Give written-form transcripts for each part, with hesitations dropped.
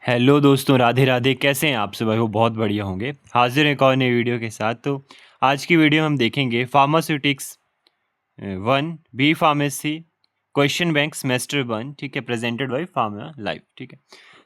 Hello दोस्तों, राधे राधे। कैसे हैं आप सब? वो बहुत बढ़िया होंगे। हाजिर हैं एक और नई वीडियो के साथ। तो आज की वीडियो में हम देखेंगे pharmaceutics one B pharmacy question bank semester one, ठीक है, प्रेजेंटेड बाय फार्मा लाइव, ठीक है।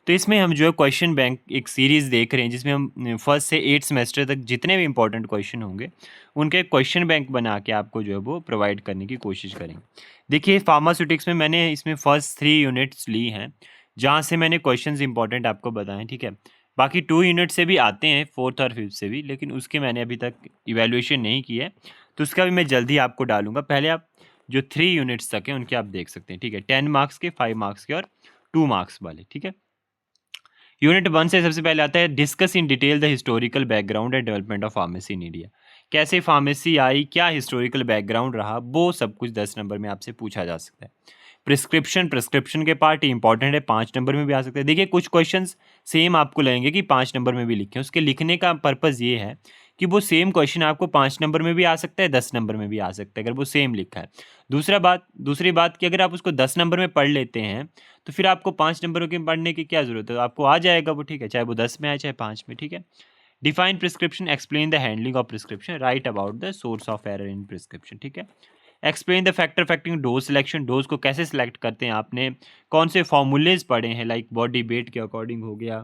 तो इसमें हम जो है क्वेश्चन बैंक एक सीरीज़ देख रहे हैं जिसमें हम फर्स्ट से 8 सेमेस्टर तक जितने भी इंपॉर्टेंट क्वेश्चन होंगे उनके क्वेश्चन बैंक बना के आपको जो है वो प्रोवाइड करने की कोशिश करेंगे। देखिए, फार्मास्यूटिक्स में मैंने इसमें फर्स्ट 3 यूनिट्स ली हैं जहाँ से मैंने क्वेश्चंस इंपॉर्टेंट आपको बताएं, ठीक है। बाकी 2 यूनिट से भी आते हैं, फोर्थ और फिफ्थ से भी, लेकिन उसके मैंने अभी तक इवेल्युएशन नहीं की है, तो उसका भी मैं जल्दी आपको डालूंगा। पहले आप जो 3 यूनिट्स तक हैं उनके आप देख सकते हैं, ठीक है। 10 मार्क्स के, 5 मार्क्स के और 2 मार्क्स वाले, ठीक है। यूनिट 1 से सबसे पहले आता है discuss in detail the historical background and development of pharmacy in India. कैसे फार्मेसी आई, क्या हिस्टोरिकल बैकग्राउंड रहा, वो सब कुछ 10 नंबर में आपसे पूछा जा सकता है। प्रिस्क्रिप्शन के पार्ट इंपॉर्टेंट है, 5 नंबर में भी आ सकते हैं। देखिए, कुछ क्वेश्चंस सेम आपको लगेंगे कि 5 नंबर में भी लिखे, उसके लिखने का पर्पज़ ये है कि वो सेम क्वेश्चन आपको 5 नंबर में भी आ सकता है, 10 नंबर में भी आ सकता है, अगर वो सेम लिखा है। दूसरी बात कि अगर आप उसको 10 नंबर में पढ़ लेते हैं तो फिर आपको 5 नंबरों के पढ़ने की क्या ज़रूरत है, आपको आ जाएगा वो, ठीक है, चाहे वो 10 में आए चाहे 5 में, ठीक है। Define prescription, explain the handling of prescription, right about the source of error in prescription, ठीक है। Explain the factor affecting dose selection, dose को कैसे सिलेक्ट करते हैं आपने, कौन से फॉर्मूलेज पढ़े हैं, लाइक बॉडी वेट के अकॉर्डिंग हो गया,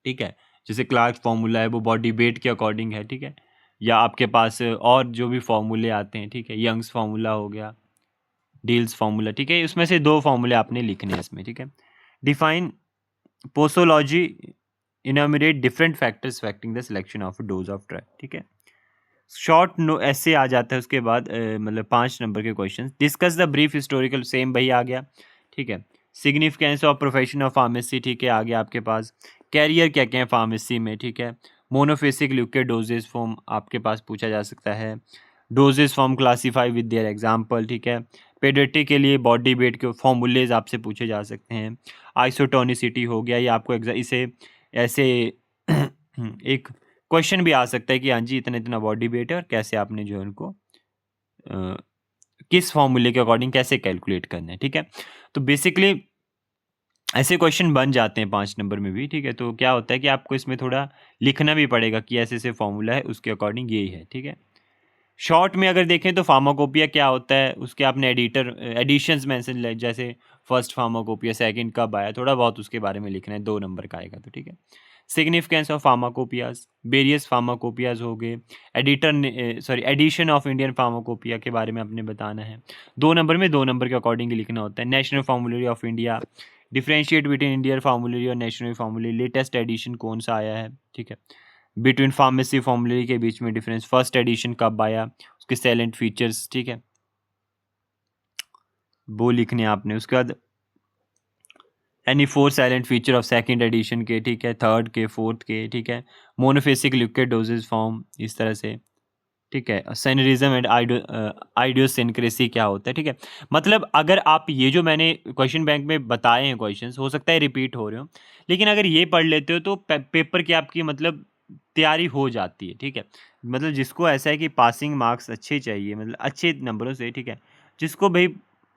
ठीक है। जैसे क्लार्क फार्मूला है वो बॉडी वेट के अकॉर्डिंग है, ठीक है। या आपके पास और जो भी फार्मूले आते हैं, ठीक है, यंग्स फार्मूला हो गया, डील्स फार्मूला, ठीक है, उसमें से 2 फार्मूले आपने लिखने हैं इसमें, ठीक है। Define posology, enumerate different factors affecting the selection of dose of drug, ठीक है। शॉर्ट नो ऐसे आ जाता है उसके बाद, मतलब 5 नंबर के question. Discuss the brief historical, same वही आ गया, ठीक है। Significance of profession of pharmacy, ठीक है, आ गया आपके पास। कैरियर क्या क्या है फार्मेसी में, ठीक है। मोनोफेसिक ल्यूके डोजेज फॉर्म आपके पास पूछा जा सकता है। Doses form classify with their example, ठीक है। पेडेट्री के लिए बॉडी वेट के फॉर्मूलेज आपसे पूछे जा सकते हैं। आइसोटोनिसिटी हो गया, ये आपको इसे ऐसे एक क्वेश्चन भी आ सकता है कि हाँ जी इतना इतना बॉडी वेट है और कैसे आपने जो है उनको किस फॉर्मूले के अकॉर्डिंग कैसे कैलकुलेट करना है, ठीक है। तो बेसिकली ऐसे क्वेश्चन बन जाते हैं 5 नंबर में भी, ठीक है। तो क्या होता है कि आपको इसमें थोड़ा लिखना भी पड़ेगा कि ऐसे ऐसे फॉर्मूला है, उसके अकॉर्डिंग यही है, ठीक है। शॉर्ट में अगर देखें तो फार्माकोपिया क्या होता है, उसके आपने एडिशंस मेंशन, जैसे फर्स्ट फार्माकोपिया सेकंड कब आया, थोड़ा बहुत उसके बारे में लिखना है, 2 नंबर का आएगा, तो ठीक है। Significance of pharmacopoeias, various pharmacopoeias हो गए, एडिशन ऑफ इंडियन फार्माकोपिया के बारे में आपने बताना है। 2 नंबर में 2 नंबर के अकॉर्डिंग लिखना होता है। National फार्मूलरी of India, differentiate between Indian फार्मूलरी और नेशनल फार्मूलरी, लेटेस्ट एडिशन कौन सा आया है, ठीक है। बिटवीन फार्मेसी फॉर्मूलरी के बीच में डिफरेंस, फर्स्ट एडिशन कब आया, उसके साइलेंट फीचर्स, ठीक है, वो लिखने आपने। उसके बाद any 4 silent feature of second edition के, ठीक है, थर्ड के, फोर्थ के, ठीक है। मोनोफेसिक लिक्विड डोजेज फॉर्म, इस तरह से, ठीक है। सेनरिज्म एंड आइडियोसिनक्रेसी क्या होता है, ठीक है। मतलब अगर आप ये जो मैंने क्वेश्चन बैंक में बताए हैं क्वेश्चंस, हो सकता है रिपीट हो रहे हो, लेकिन अगर ये पढ़ लेते हो तो पेपर की आपकी मतलब तैयारी हो जाती है, ठीक है। मतलब जिसको ऐसा है कि पासिंग मार्क्स अच्छे चाहिए, मतलब अच्छे नंबरों से, ठीक है, जिसको भाई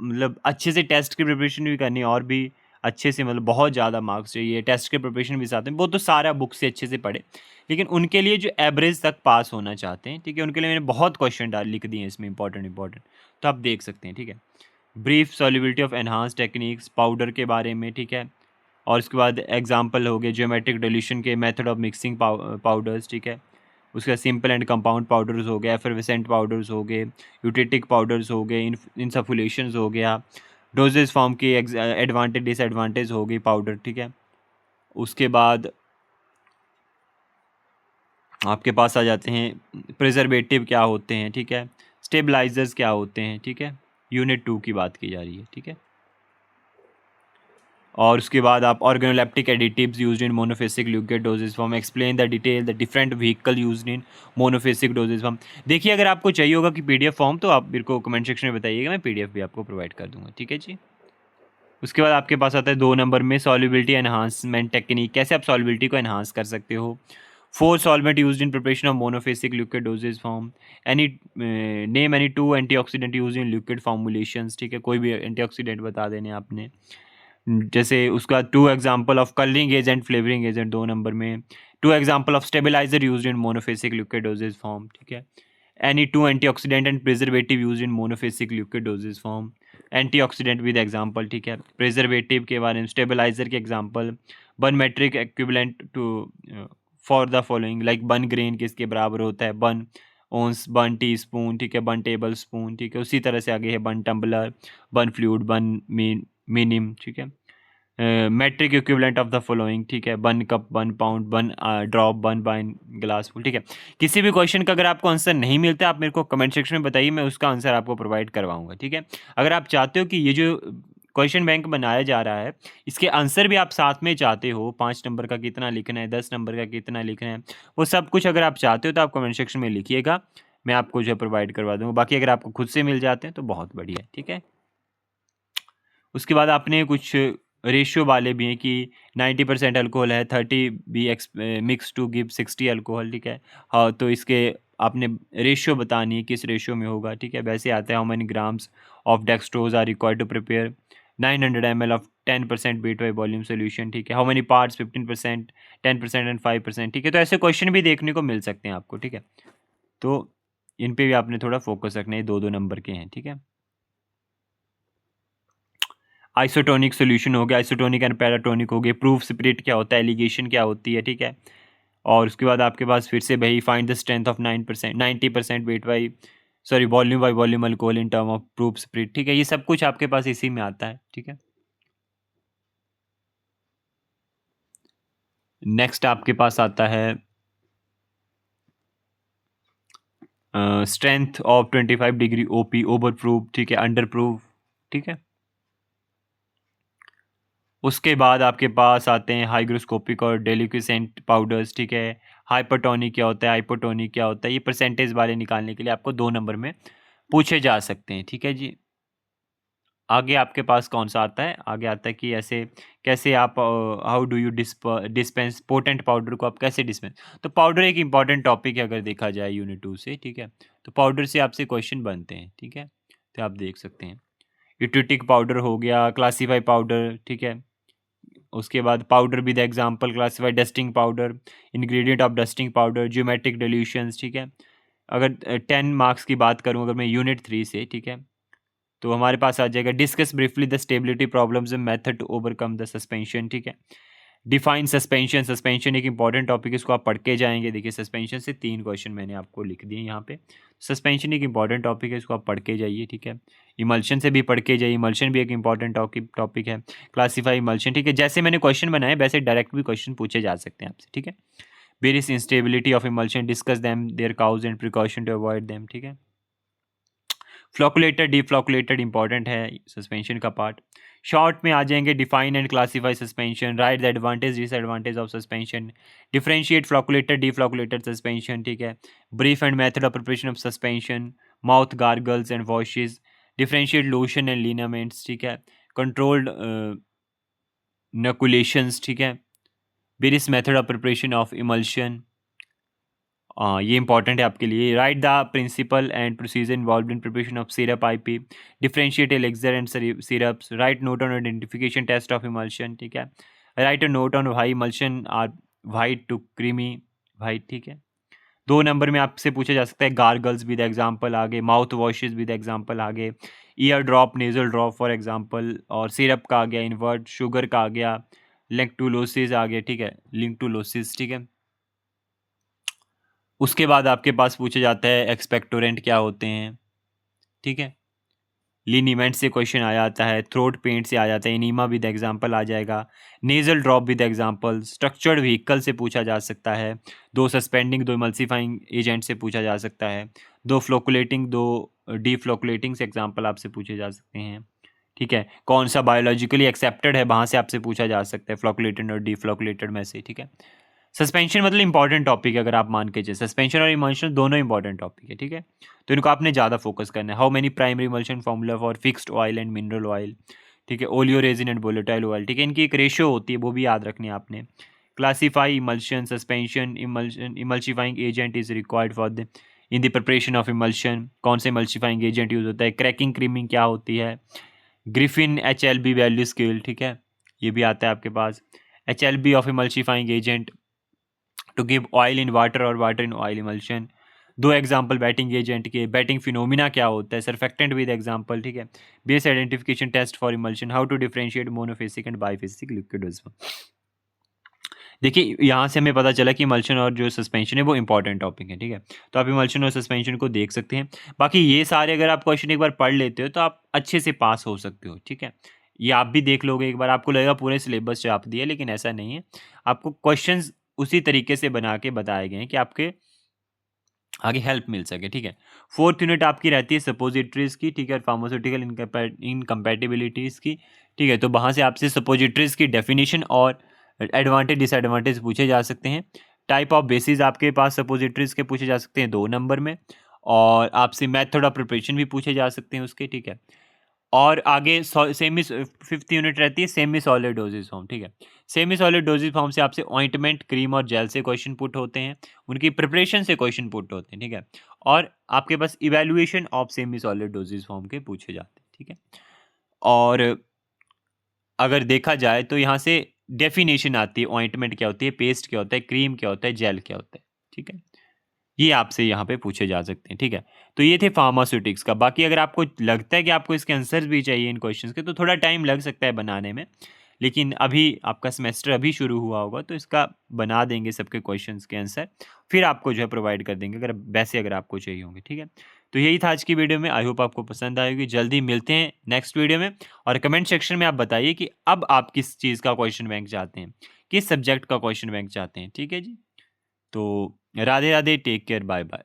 मतलब अच्छे से टेस्ट की प्रिपरेशन भी करनी है और भी अच्छे से, मतलब बहुत ज़्यादा मार्क्स चाहिए, टेस्ट के प्रिपरेशन भी साथ में, वो तो सारा बुक से अच्छे से पढ़े। लेकिन उनके लिए जो एवरेज तक पास होना चाहते हैं, ठीक है, उनके लिए मैंने बहुत क्वेश्चन डाल लिख दिए हैं इसमें, इंपॉर्टेंट, तो आप देख सकते हैं, ठीक है। Brief solubility of enhance techniques, powder के बारे में, ठीक है। और उसके बाद एग्जांपल हो गए ज्योमेट्रिक डिल्यूशन के, मेथड ऑफ मिक्सिंग पाउडर्स, ठीक है। उसके बाद सिंपल एंड कंपाउंड पाउडर्स हो गए, एफरवेसेंट पाउडर्स हो गए, यूटेटिक पाउडर्स हो गए, इंसफुलेशंस हो गया, डोजेज फॉर्म की एडवांटेज डिसएडवांटेज हो गई पाउडर, ठीक है। उसके बाद आपके पास आ जाते हैं प्रिजर्वेटिव क्या होते हैं, ठीक है, स्टेबलाइजर्स क्या होते हैं, ठीक है। यूनिट 2 की बात की जा रही है, ठीक है। और उसके बाद आप organoleptic additives used in monophasic liquid dosage form, explain the detail the different vehicle used in monophasic doses form. देखिए, अगर आपको चाहिए होगा कि पीडीएफ फॉर्म, तो आप मेरे को कमेंट सेक्शन में बताइएगा, मैं पीडीएफ भी आपको प्रोवाइड कर दूंगा, ठीक है जी। उसके बाद आपके पास आता है 2 नंबर में सॉल्युबिलिटी एनहांसमेंट टेक्निक, कैसे आप सॉल्युबिलिटी को एनहांस कर सकते हो। 4 solvent used in preparation of monophasic liquid dosage form. Any name any 2 antioxidant used in liquid formulations, ठीक है, कोई भी एंटीऑक्सीडेंट बता देने आपने। जैसे उसका 2 example of colouring agent, flavouring agent 2 number में, 2 example of stabilizer used in monophasic liquid dosage form, ठीक है। Any 2 antioxidant and preservative used in monophasic liquid dosage form, antioxidant with example, ठीक है। प्रिजर्वेटिव के बारे में, स्टेबलाइजर के example, 1 metric equivalent to for the following, like 1 grain किसके बराबर होता है, 1 ओंस, 1 टीस्पून, ठीक है, 1 टेबल स्पून, ठीक है। उसी तरह से आगे है 1 टम्बलर, 1 फ्लूइड, 1 मिनिम, ठीक है। Metric equivalent of the following, ठीक है, 1 cup, 1 pound, 1 drop, 1 wine glass full, ठीक है। किसी भी क्वेश्चन का अगर आपको आंसर नहीं मिलता, आप मेरे को कमेंट सेक्शन में बताइए, मैं उसका आंसर आपको प्रोवाइड करवाऊंगा, ठीक है। अगर आप चाहते हो कि ये जो क्वेश्चन बैंक बनाया जा रहा है, इसके आंसर भी आप साथ में चाहते हो, 5 नंबर का कितना लिखना है, 10 नंबर का कितना लिखना है, वो सब कुछ अगर आप चाहते हो तो आप कमेंट सेक्शन में लिखिएगा, मैं आपको जो प्रोवाइड करवा दूंगा। बाकी अगर आपको खुद से मिल जाते हैं तो बहुत बढ़िया है, ठीक है। उसके बाद आपने कुछ रेशियो वाले भी हैं कि 90% अल्कोहल है, 30 B X mix to give 60 alcohol, ठीक है। हाँ, तो इसके आपने रेशियो बतानी है किस रेशियो में होगा, ठीक है। वैसे आता है how many grams of dextrose are required to prepare 900 ml of 10% weight by volume solution, ठीक है। हाउ मेनी पार्ट्स 15%, 10% एंड 5%, ठीक है। तो ऐसे क्वेश्चन भी देखने को मिल सकते हैं आपको, ठीक है। तो इन पे भी आपने थोड़ा फोकस रखना है, 2-2 नंबर के हैं, ठीक है। आइसोटोनिक सोल्यूशन हो गया, आइसोटोनिक एंड पैराटोनिक हो गए, प्रूफ स्पिरिट क्या होता है, एलिगेशन क्या होती है, ठीक है। और उसके बाद आपके पास फिर से भाई find the strength of 9%, 90% weight by sorry volume by volume alcohol in term of proof spirit, ठीक है। ये सब कुछ आपके पास इसी में आता है, ठीक है। नेक्स्ट आपके पास आता है strength of 25 degree OP over proof, ठीक है, अंडर प्रूफ, ठीक है। उसके बाद आपके पास आते हैं हाइग्रोस्कोपिक और डेलिक्विसेंट पाउडर्स, ठीक है। हाइपरटोनिक क्या होता है, हाइपोटोनिक क्या होता है, ये परसेंटेज वाले निकालने के लिए आपको 2 नंबर में पूछे जा सकते हैं, ठीक है जी। आगे आपके पास कौन सा आता है, आगे आता है कि ऐसे कैसे आप how do you dispense potent powder को आप कैसे डिस्पेंस, तो पाउडर एक इंपॉर्टेंट टॉपिक है अगर देखा जाए यूनिट 2 से, ठीक है। तो पाउडर से आपसे क्वेश्चन बनते हैं, ठीक है। तो आप देख सकते हैं यूटिटिक पाउडर हो गया, क्लासीफाई पाउडर, ठीक है। उसके बाद powder with example classify, dusting powder, ingredient of dusting powder, geometric dilutions, ठीक है। अगर 10 मार्क्स की बात करूं अगर मैं यूनिट 3 से, ठीक है, तो हमारे पास आ जाएगा discuss briefly the stability problems and method to overcome the suspension, ठीक है। डिफाइन सस्पेंशन, सस्पेंशन एक इंपॉर्टेंट टॉपिक है, इसको आप पढ़ के जाएंगे। देखिए सस्पेंशन से 3 क्वेश्चन मैंने आपको लिख दिए यहाँ पे। सस्पेंशन एक इंपॉर्टेंट टॉपिक है, इसको आप पढ़ के जाइए, ठीक है। इमल्शन से भी पढ़ के जाइए, इमल्शन भी एक इंपॉर्टेंट टॉपिक है। क्लासीफाई इमल्शन, ठीक है। जैसे मैंने क्वेश्चन बनाए वैसे डायरेक्ट भी क्वेश्चन पूछे जा सकते हैं आपसे, ठीक है। Various instability of emulsion, discuss them, their cause and precaution to avoid them, ठीक है। फ्लॉकुलेटेड, डीफ्लॉकुलेटेड इंपॉर्टेंट है सस्पेंशन का पार्ट। शॉर्ट में आ जाएंगे define and classify suspension, write the advantage disadvantage of suspension, differentiate flocculated deflocculated suspension, ठीक है। Brief and method of preparation of suspension, mouth gargles and washes, differentiate lotion and liniments, ठीक है। Controlled nucleations, ठीक है। Various method of preparation of emulsion, ये important है आपके लिए। Write the principle and procedure involve in preparation of syrup IP, differentiate elixir and syrups, write note on identification test of emulsion, ठीक है। Write a note on why emulsion are white to creamy white, ठीक है। 2 number में आपसे पूछा जा सकता है गार्गल्स विद एग्जाम्पल आगे, माउथ वॉशेज विद एग्जाम्पल आगे, year drop, nasal drop for example, और सिरप का आ गया इन्वर्ट, शुगर का आ गया, लेक्टुलोसिस आ गया, ठीक है, लिंक्टुलोसिस, ठीक है। उसके बाद आपके पास पूछा जाता है एक्सपेक्टोरेंट क्या होते हैं, ठीक है। लिनीमेंट से क्वेश्चन आ जाता है, थ्रोट पेंट से आ जाता है, इनीमा विद एग्जांपल आ जाएगा, nasal drop with example, structured vehicle से पूछा जा सकता है, 2 सस्पेंडिंग 2 इमल्सिफाइंग एजेंट से पूछा जा सकता है, 2 फ्लोकुलेटिंग 2 डीफ्लोकुलेटिंग से एग्जांपल आपसे पूछे जा सकते हैं, ठीक है। कौन सा बायोलॉजिकली एक्सेप्टेड है वहाँ से आपसे पूछा जा सकता है, फ्लोकुलेटेड और डीफ्लोकुलेटेड में से, ठीक है। सस्पेंशन मतलब इंपॉर्टेंट टॉपिक है अगर आप मान के चलिए, सस्पेंशन और इमल्शन दोनों इंपॉर्टेंट टॉपिक है, ठीक है। तो इनको आपने ज़्यादा फोकस करना है। How many primary emulsion formula for fixed oil and mineral oil, ठीक है। Oleo resin and volatile oil, ठीक है। इनकी एक रेशियो होती है, वो भी याद रखनी है आपने। Classify emulsion, suspension, emulsion, emulsifying agent is required for the in the preparation of emulsion, कौन से इमल्सिफाइंग एजेंट यूज होता है, क्रैकिंग क्रीमिंग क्या होती है, ग्रिफिन HLB वैल्यू स्केल, ठीक है। ये भी आता है आपके पास। HLB of emulsifying agent to give oil in water और water in oil emulsion. 2 example wetting agent के। बैटिंग फिनोमिना क्या होता है, सरफेक्टेंट विद एग्जाम्पल, ठीक है। Base identification test for emulsion, how to differentiate monophasic and biphasic liquid ozone. देखिए यहाँ से हमें पता चला कि इमल्शन और जो सस्पेंशन है वो इंपॉर्टेंट टॉपिक है, ठीक है। तो आप इमल्शन और सस्पेंशन को देख सकते हैं। बाकी ये सारे अगर आप क्वेश्चन एक बार पढ़ लेते हो तो आप अच्छे से पास हो सकते हो, ठीक है। ये आप भी देख लोगे एक बार, आपको लगेगा पूरे सिलेबस से आप दिए, लेकिन ऐसा नहीं है। आपको क्वेश्चंस उसी तरीके से बना के बताए गए हैं कि आपके आगे हेल्प मिल सके, ठीक है। 4th यूनिट आपकी रहती है सपोजिटरीज की, ठीक है, और फार्मास्यूटिकल इनकम्पैटिबिलिटीज़ की, ठीक है। तो वहाँ से आपसे सपोजिटरीज की डेफिनेशन और एडवांटेज डिसएडवांटेज पूछे जा सकते हैं। टाइप ऑफ बेसिस आपके पास सपोजिटरीज के पूछे जा सकते हैं 2 नंबर में, और आपसे मेथड ऑफ प्रिपरेशन भी पूछे जा सकते हैं उसके, ठीक है। और आगे सेमी 5th यूनिट रहती है सेमी सॉलिड डोजेज फॉर्म, ठीक है। सेमी सॉलिड डोजेज फॉर्म से आपसे ऑइंटमेंट, क्रीम और जेल से क्वेश्चन पुट होते हैं, उनकी प्रिपरेशन से क्वेश्चन पुट होते हैं, ठीक है। और आपके पास evaluation of semi solid dosages form के पूछे जाते हैं, ठीक है। और अगर देखा जाए तो यहाँ से डेफिनेशन आती है, ऑइंटमेंट क्या होती है, पेस्ट क्या होता है, क्रीम क्या होता है, जेल क्या होता है, ठीक है। ये आपसे यहाँ पे पूछे जा सकते हैं, ठीक है। तो ये थे फार्मास्यूटिक्स का। बाकी अगर आपको लगता है कि आपको इसके आंसर्स भी चाहिए इन क्वेश्चंस के, तो थोड़ा टाइम लग सकता है बनाने में, लेकिन अभी आपका सेमेस्टर अभी शुरू हुआ होगा तो इसका बना देंगे सबके क्वेश्चंस के आंसर, फिर आपको जो है प्रोवाइड कर देंगे अगर आपको चाहिए होंगे, ठीक है। तो यही था आज की वीडियो में। आई होप आपको पसंद आएगी। जल्दी मिलते हैं नेक्स्ट वीडियो में, और कमेंट सेक्शन में आप बताइए कि अब आप किस चीज़ का क्वेश्चन बैंक चाहते हैं, किस सब्जेक्ट का क्वेश्चन बैंक चाहते हैं, ठीक है जी। तो Radhe Radhe, take care, bye bye.